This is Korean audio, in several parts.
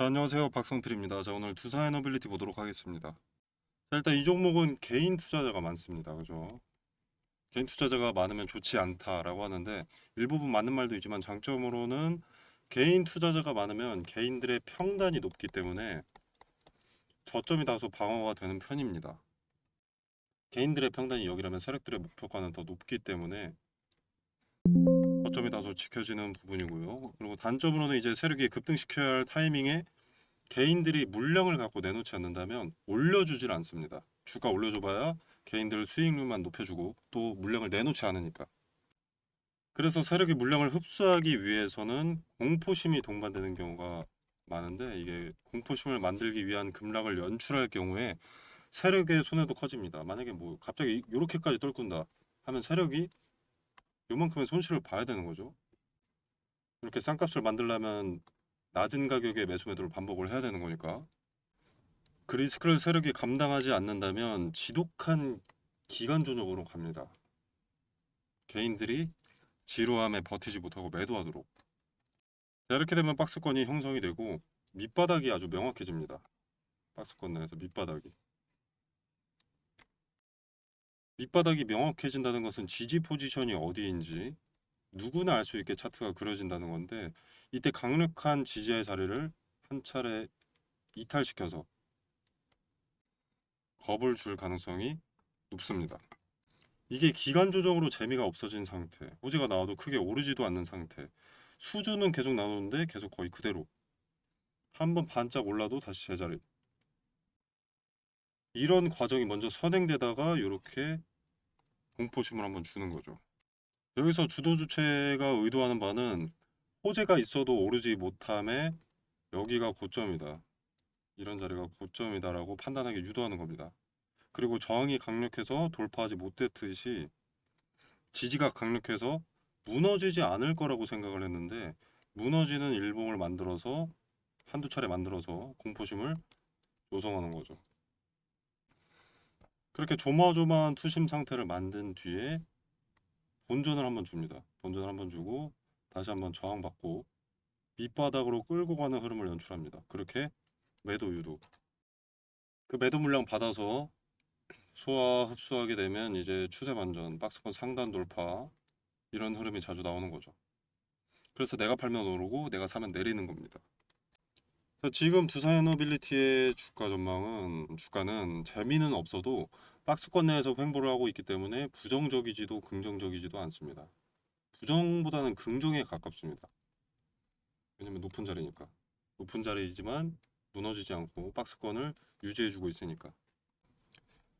안녕하세요. 박성필입니다. 자, 오늘 두산 에너빌리티 보도록 하겠습니다. 자, 일단 이 종목은 개인 투자자가 많습니다. 그죠? 개인 투자자가 많으면 좋지 않다라고 하는데 일부분 맞는 말도 있지만 장점으로는 개인 투자자가 많으면 개인들의 평단이 높기 때문에 저점이 다소 방어가 되는 편입니다. 개인들의 평단이 여기라면 세력들의 목표가는 더 높기 때문에 저점이 다소 지켜지는 부분이고요. 그리고 단점으로는 이제 세력이 급등시켜야 할 타이밍에 개인들이 물량을 갖고 내놓지 않는다면 올려주질 않습니다. 주가 올려줘봐야 개인들 수익률만 높여주고 또 물량을 내놓지 않으니까. 그래서 세력이 물량을 흡수하기 위해서는 공포심이 동반되는 경우가 많은데 이게 공포심을 만들기 위한 급락을 연출할 경우에 세력의 손해도 커집니다. 만약에 뭐 갑자기 이렇게까지 떨군다 하면 세력이 요만큼의 손실을 봐야 되는 거죠. 이렇게 싼값을 만들려면 낮은 가격의 매수 매도를 반복을 해야 되는 거니까. 그 리스크를 세력이 감당하지 않는다면 지독한 기간 조정으로 갑니다. 개인들이 지루함에 버티지 못하고 매도하도록. 자, 이렇게 되면 박스권이 형성이 되고 밑바닥이 아주 명확해집니다. 박스권 내에서 밑바닥이. 밑바닥이 명확해진다는 것은 지지 포지션이 어디인지 누구나 알 수 있게 차트가 그려진다는 건데 이때 강력한 지지의 자리를 한 차례 이탈시켜서 겁을 줄 가능성이 높습니다. 이게 기간 조정으로 재미가 없어진 상태. 호재가 나와도 크게 오르지도 않는 상태. 수주는 계속 나오는데 계속 거의 그대로. 한번 반짝 올라도 다시 제자리. 이런 과정이 먼저 선행되다가 이렇게 공포심을 한번 주는 거죠. 여기서 주도 주체가 의도하는 바는 호재가 있어도 오르지 못함에 여기가 고점이다. 이런 자리가 고점이다라고 판단하게 유도하는 겁니다. 그리고 저항이 강력해서 돌파하지 못했듯이 지지가 강력해서 무너지지 않을 거라고 생각을 했는데 무너지는 일봉을 만들어서 한두 차례 만들어서 공포심을 조성하는 거죠. 그렇게 조마조마한 투심 상태를 만든 뒤에 본전을 한번 줍니다. 본전을 한번 주고 다시 한번 저항받고 밑바닥으로 끌고 가는 흐름을 연출합니다. 그렇게 매도 유도. 그 매도 물량 받아서 소화 흡수하게 되면 이제 추세 반전, 박스권 상단 돌파 이런 흐름이 자주 나오는 거죠. 그래서 내가 팔면 오르고 내가 사면 내리는 겁니다. 자, 지금 두산에너빌리티의 주가는 재미는 없어도 박스권 내에서 횡보를 하고 있기 때문에 부정적이지도 긍정적이지도 않습니다. 부정보다는 긍정에 가깝습니다. 왜냐면 높은 자리니까. 높은 자리이지만 무너지지 않고 박스권을 유지해주고 있으니까.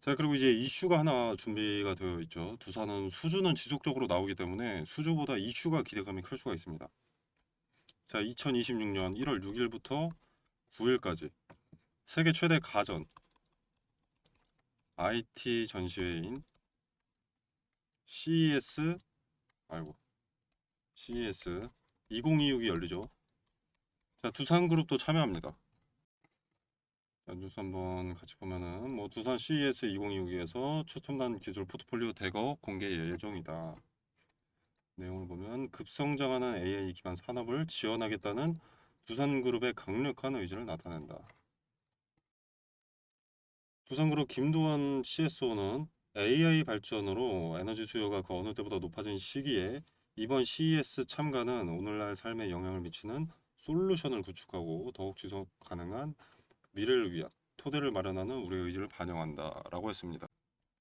자, 그리고 이제 이슈가 하나 준비가 되어 있죠. 두산은 수주는 지속적으로 나오기 때문에 수주보다 이슈가 기대감이 클 수가 있습니다. 자, 2026년 1월 6일부터 9일까지 세계 최대 가전 IT 전시회인 CES 아이고 CES 2026이 열리죠. 자, 두산그룹도 참여합니다. 자, 뉴스 한번 같이 보면은 뭐 두산 CES 2026에서 최첨단 기술 포트폴리오 대거 공개 예정이다. 내용을 보면 급성장하는 AI 기반 산업을 지원하겠다는 두산그룹의 강력한 의지를 나타낸다. 두산그룹 김도환 CSO는 AI 발전으로 에너지 수요가 그 어느 때보다 높아진 시기에 이번 CES 참가는 오늘날 삶에 영향을 미치는 솔루션을 구축하고 더욱 지속 가능한 미래를 위한 토대를 마련하는 우리의 의지를 반영한다라고 했습니다.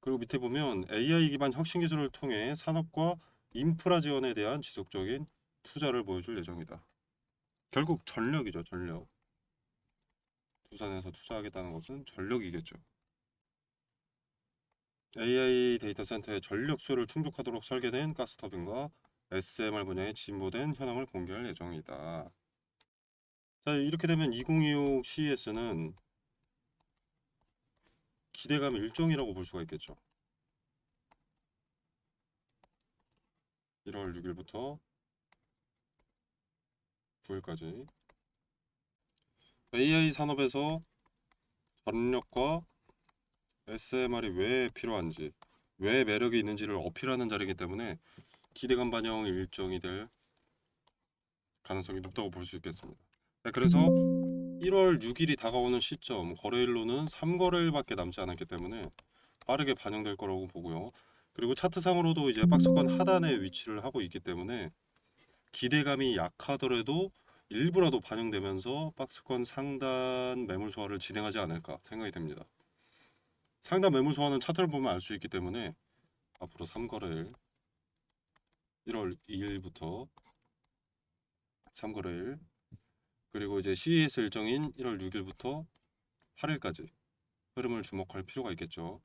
그리고 밑에 보면 AI 기반 혁신 기술을 통해 산업과 인프라 지원에 대한 지속적인 투자를 보여줄 예정이다. 결국 전력이죠, 전력. 두산에서 투자하겠다는 것은 전력이겠죠. AI 데이터 센터의 전력 수요를 충족하도록 설계된 가스터빈과 SMR 분야의 진보된 현황을 공개할 예정이다. 자, 이렇게 되면 2026 CES는 기대감 일정이라고 볼 수가 있겠죠. 1월 6일부터 9일까지 AI 산업에서 전력과 SMR이 왜 필요한지, 왜 매력이 있는지를 어필하는 자리이기 때문에 기대감 반영 일정이 될 가능성이 높다고 볼 수 있겠습니다. 네, 그래서 1월 6일이 다가오는 시점, 거래일로는 3거래일밖에 남지 않았기 때문에 빠르게 반영될 거라고 보고요. 그리고 차트상으로도 이제 박스권 하단에 위치를 하고 있기 때문에 기대감이 약하더라도 일부라도 반영되면서 박스권 상단 매물 소화를 진행하지 않을까 생각이 됩니다. 상단 매물 소화는 차트를 보면 알 수 있기 때문에 앞으로 3거래일 1월 2일부터 3거래일 그리고 이제 CES 일정인 1월 6일부터 8일까지 흐름을 주목할 필요가 있겠죠.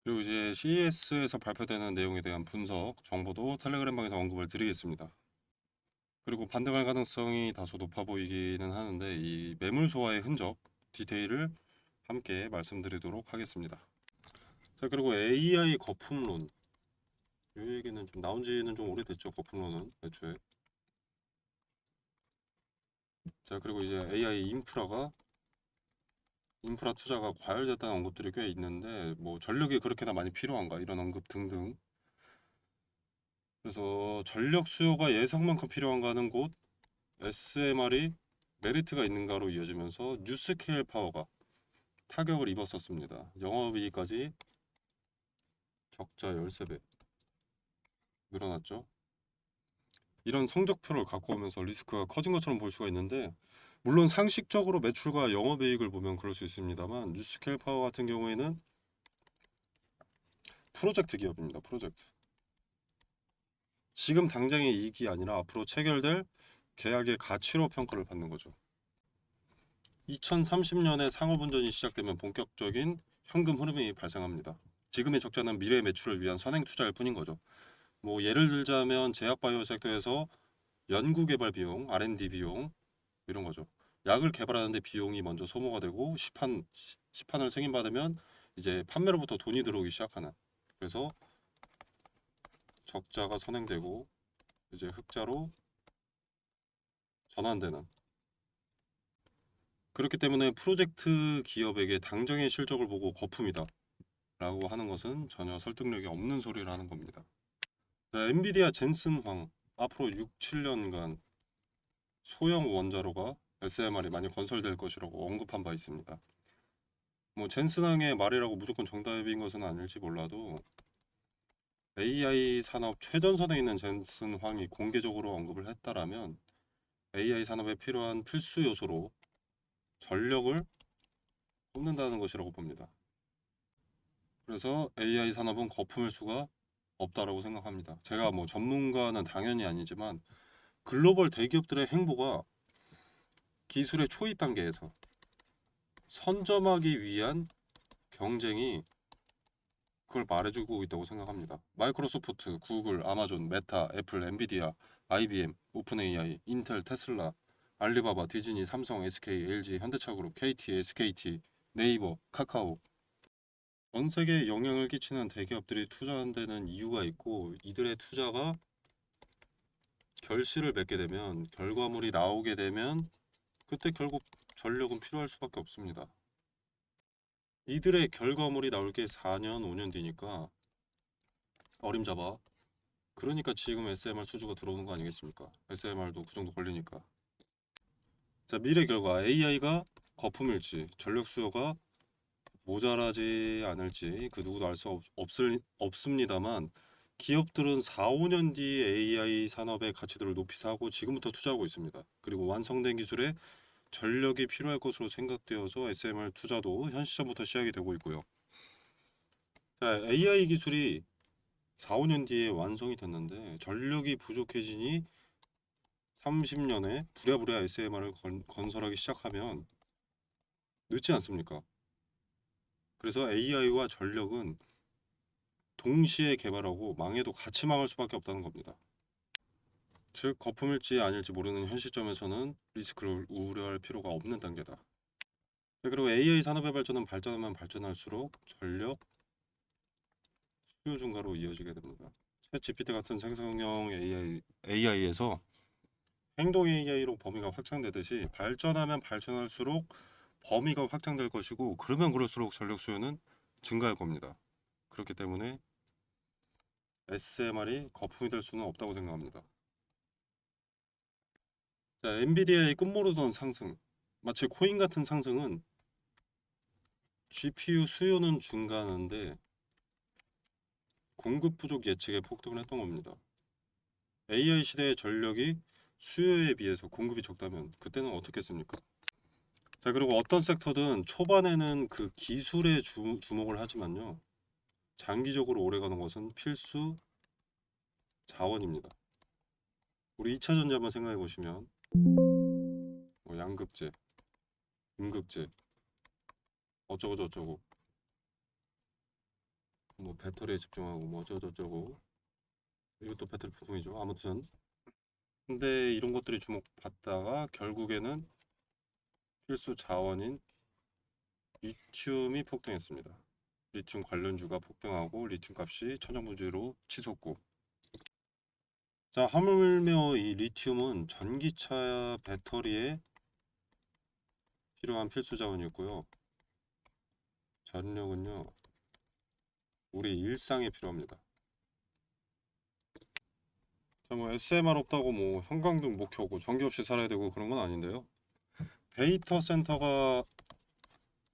그리고 이제 CES에서 발표되는 내용에 대한 분석, 정보도 텔레그램방에서 언급을 드리겠습니다. 그리고 반등할 가능성이 다소 높아 보이기는 하는데 이 매물 소화의 흔적, 디테일을 함께 말씀드리도록 하겠습니다. 자, 그리고 AI 거품론. 이 얘기는 좀 나온 지는 좀 오래됐죠. 거품론은 애초에. 자, 그리고 이제 AI 인프라 투자가 과열됐다는 언급들이 꽤 있는데 뭐 전력이 그렇게나 많이 필요한가 이런 언급 등등. 그래서 전력 수요가 예상만큼 필요한가 하는 곳 SMR이 메리트가 있는가로 이어지면서 뉴스케일 파워가 타격을 입었었습니다. 영업이익까지 적자 13배 늘어났죠. 이런 성적표를 갖고 오면서 리스크가 커진 것처럼 볼 수가 있는데 물론 상식적으로 매출과 영업이익을 보면 그럴 수 있습니다만 뉴스케일 파워 같은 경우에는 프로젝트 기업입니다. 프로젝트. 지금 당장의 이익이 아니라 앞으로 체결될 계약의 가치로 평가를 받는 거죠. 2030년에 상업운전이 시작되면 본격적인 현금 흐름이 발생합니다. 지금의 적자는 미래 매출을 위한 선행 투자일 뿐인 거죠. 뭐 예를 들자면 제약바이오 섹터에서 연구개발 비용, R&D 비용 이런 거죠. 약을 개발하는데 비용이 먼저 소모가 되고 시판을 승인받으면 이제 판매로부터 돈이 들어오기 시작하는. 그래서 적자가 선행되고 이제 흑자로 전환되는. 그렇기 때문에 프로젝트 기업에게 당정의 실적을 보고 거품이다 라고 하는 것은 전혀 설득력이 없는 소리라는 겁니다. 자, 엔비디아 젠슨 황 앞으로 6, 7년간 소형 원자로가 SMR이 많이 건설될 것이라고 언급한 바 있습니다. 뭐 젠슨 황의 말이라고 무조건 정답인 것은 아닐지 몰라도 AI 산업 최전선에 있는 젠슨 황이 공개적으로 언급을 했다라면 AI 산업에 필요한 필수 요소로 전력을 꼽는다는 것이라고 봅니다. 그래서 AI 산업은 거품일 수가 없다라고 생각합니다. 제가 뭐 전문가는 당연히 아니지만 글로벌 대기업들의 행보가 기술의 초입 단계에서 선점하기 위한 경쟁이 그걸 말해주고 있다고 생각합니다. 마이크로소프트, 구글, 아마존, 메타, 애플, 엔비디아, IBM, 오픈 AI, 인텔, 테슬라, 알리바바, 디즈니, 삼성, SK, LG, 현대차그룹, KT, SKT, 네이버, 카카오 전 세계에 영향을 끼치는 대기업들이 투자한다는 이유가 있고 이들의 투자가 결실을 맺게 되면 결과물이 나오게 되면 그때 결국 전력은 필요할 수밖에 없습니다. 이들의 결과물이 나올 게 4년, 5년 뒤니까 어림잡아. 그러니까 지금 SMR 수주가 들어오는 거 아니겠습니까? SMR도 그 정도 걸리니까. 자, 미래 결과 AI가 거품일지 전력 수요가 모자라지 않을지 그 누구도 알 수 없습니다만 기업들은 4, 5년 뒤 AI 산업의 가치들을 높이 사고 지금부터 투자하고 있습니다. 그리고 완성된 기술에 전력이 필요할 것으로 생각되어서 SMR 투자도 현 시점부터 시작이 되고 있고요. 자, AI 기술이 4, 5년 뒤에 완성이 됐는데 전력이 부족해지니 30년에 부랴부랴 SMR을 건설하기 시작하면 늦지 않습니까? 그래서 AI와 전력은 동시에 개발하고 망해도 같이 망할 수밖에 없다는 겁니다. 즉 거품일지 아닐지 모르는 현 시점에서는 리스크를 우려할 필요가 없는 단계다. 그리고 AI 산업의 발전은 발전하면 발전할수록 전력 수요 증가로 이어지게 됩니다. 챗 GPT 같은 생성형 AI에서 행동 AI로 범위가 확장되듯이 발전하면 발전할수록 범위가 확장될 것이고 그러면 그럴수록 전력 수요는 증가할 겁니다. 그렇기 때문에 SMR이 거품이 될 수는 없다고 생각합니다. 자, 엔비디아의 끝모르던 상승 마치 코인 같은 상승은 GPU 수요는 증가하는데 공급 부족 예측에 폭등을 했던 겁니다. AI 시대의 전력이 수요에 비해서 공급이 적다면 그때는 어떻겠습니까? 자, 그리고 어떤 섹터든 초반에는 그 기술에 주목을 하지만요. 장기적으로 오래가는 것은 필수 자원입니다. 우리 2차 전지 한번 생각해 보시면 뭐 양극재, 음극재, 어쩌고 저쩌고, 뭐 배터리에 집중하고 뭐 어쩌고 저쩌고, 이것도 배터리 부품이죠. 아무튼 근데 이런 것들이 주목받다가 결국에는 필수 자원인 리튬이 폭등했습니다. 리튬 관련주가 폭등하고 리튬 값이 천정부지로 치솟고, 자, 하물며 이 리튬은 전기차 배터리에 필요한 필수 자원이었고요. 전력은요, 우리 일상에 필요합니다. 자, 뭐 SMR 없다고 뭐 형광등 못 켜고 전기 없이 살아야 되고 그런 건 아닌데요. 데이터 센터가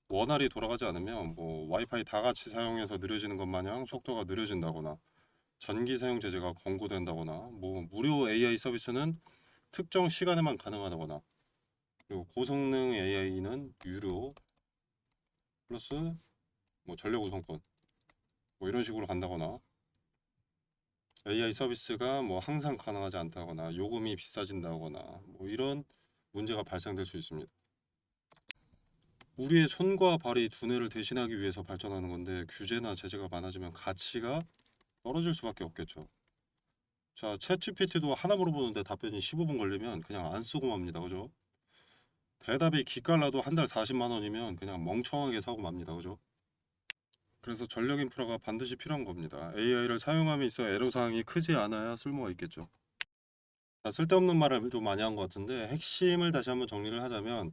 원활히 돌아가지 않으면 뭐 와이파이 다 같이 사용해서 느려지는 것 마냥 속도가 느려진다거나 전기 사용 제재가 권고된다거나 뭐 무료 AI 서비스는 특정 시간에만 가능하다거나 그리고 고성능 AI는 유료 플러스 뭐 전력 우선권 뭐 이런 식으로 간다거나 AI 서비스가 뭐 항상 가능하지 않다거나 요금이 비싸진다거나 뭐 이런 문제가 발생될 수 있습니다. 우리의 손과 발이 두뇌를 대신하기 위해서 발전하는 건데 규제나 제재가 많아지면 가치가 떨어질 수밖에 없겠죠. 자, 챗GPT도 하나 물어보는데 답변이 15분 걸리면 그냥 안 쓰고 맙니다. 그죠? 대답이 기깔나도 한 달 40만 원이면 그냥 멍청하게 사고 맙니다. 그죠? 그래서 전력 인프라가 반드시 필요한 겁니다. AI를 사용함에 있어 애로사항이 크지 않아야 쓸모가 있겠죠. 자, 쓸데없는 말을 좀 많이 한 것 같은데 핵심을 다시 한번 정리를 하자면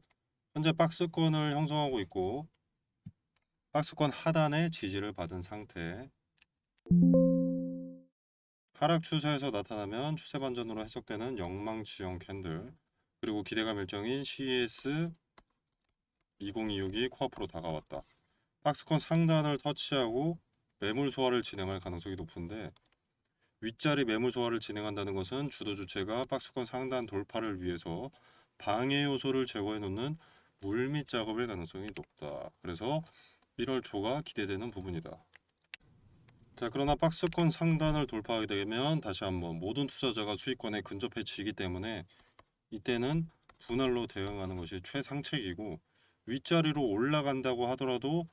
현재 박스권을 형성하고 있고 박스권 하단에 지지를 받은 상태, 하락 추세에서 나타나면 추세 반전으로 해석되는 영망치형 캔들, 그리고 기대감 일정인 CES 2026이 코앞으로 다가왔다. 박스권 상단을 터치하고 매물 소화를 진행할 가능성이 높은데 윗자리 매물 소화를 진행한다는 것은 주도 주체가 박스권 상단 돌파를 위해서 방해 요소를 제거해 놓는 물밑 작업일 가능성이 높다. 그래서 1월 초가 기대되는 부분이다. 자, 그러나 박스권 상단을 돌파하게 되면 다시 한번 모든 투자자가 수익권에 근접해지기 때문에 이때는 분할로 대응하는 것이 최상책이고 윗자리로 올라간다고 하더라도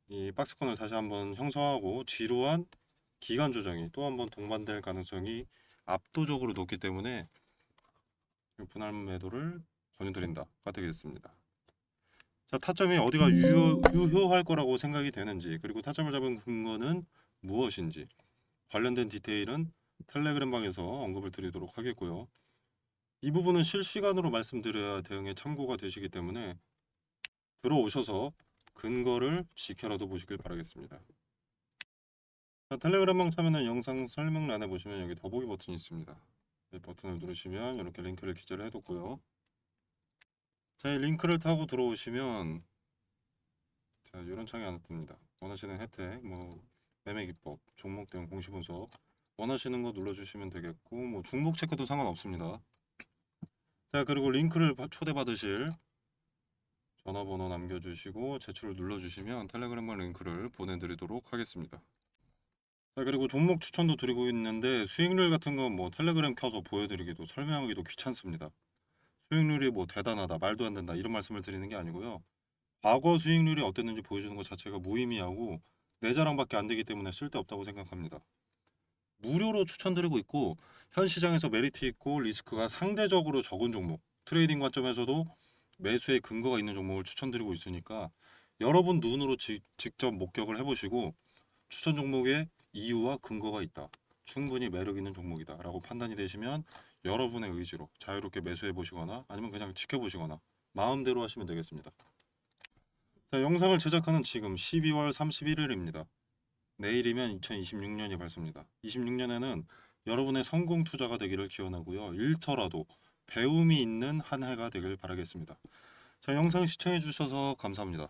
이 박스권을 다시 한번 형성하고 지루한 기간 조정이 또 한번 동반될 가능성이 압도적으로 높기 때문에 분할 매도를 권유드린다가 되겠습니다. 자, 타점이 어디가 유효할 거라고 생각이 되는지 그리고 타점을 잡은 근거는 무엇인지 관련된 디테일은 텔레그램 방에서 언급을 드리도록 하겠고요. 이 부분은 실시간으로 말씀드려야 대응에 참고가 되시기 때문에 들어오셔서 근거를 지켜라도 보시길 바라겠습니다. 자, 텔레그램방 참여는 영상 설명란에 보시면 여기 더보기 버튼이 있습니다. 이 버튼을 누르시면 이렇게 링크를 기재를 해뒀고요. 자, 이 링크를 타고 들어오시면 자, 이런 창이 하나 뜹니다. 원하시는 혜택, 뭐 매매 기법, 종목 등 공시 분석 원하시는 거 눌러주시면 되겠고 뭐 중복 체크도 상관없습니다. 자, 그리고 링크를 초대받으실 전화번호 남겨주시고 제출을 눌러주시면 텔레그램방 링크를 보내드리도록 하겠습니다. 자, 그리고 종목 추천도 드리고 있는데 수익률 같은 건 뭐 텔레그램 켜서 보여드리기도 설명하기도 귀찮습니다. 수익률이 뭐 대단하다, 말도 안 된다 이런 말씀을 드리는 게 아니고요. 과거 수익률이 어땠는지 보여주는 것 자체가 무의미하고 내 자랑밖에 안 되기 때문에 쓸데없다고 생각합니다. 무료로 추천드리고 있고 현 시장에서 메리트 있고 리스크가 상대적으로 적은 종목, 트레이딩 관점에서도 매수의 근거가 있는 종목을 추천드리고 있으니까 여러분 눈으로 직접 목격을 해보시고 추천 종목에 이유와 근거가 있다. 충분히 매력 있는 종목이다. 라고 판단이 되시면 여러분의 의지로 자유롭게 매수해 보시거나 아니면 그냥 지켜보시거나 마음대로 하시면 되겠습니다. 자, 영상을 제작하는 지금 12월 31일입니다. 내일이면 2026년이 밝습니다. 26년에는 여러분의 성공 투자가 되기를 기원하고요. 잃더라도 배움이 있는 한 해가 되길 바라겠습니다. 자, 영상 시청해 주셔서 감사합니다.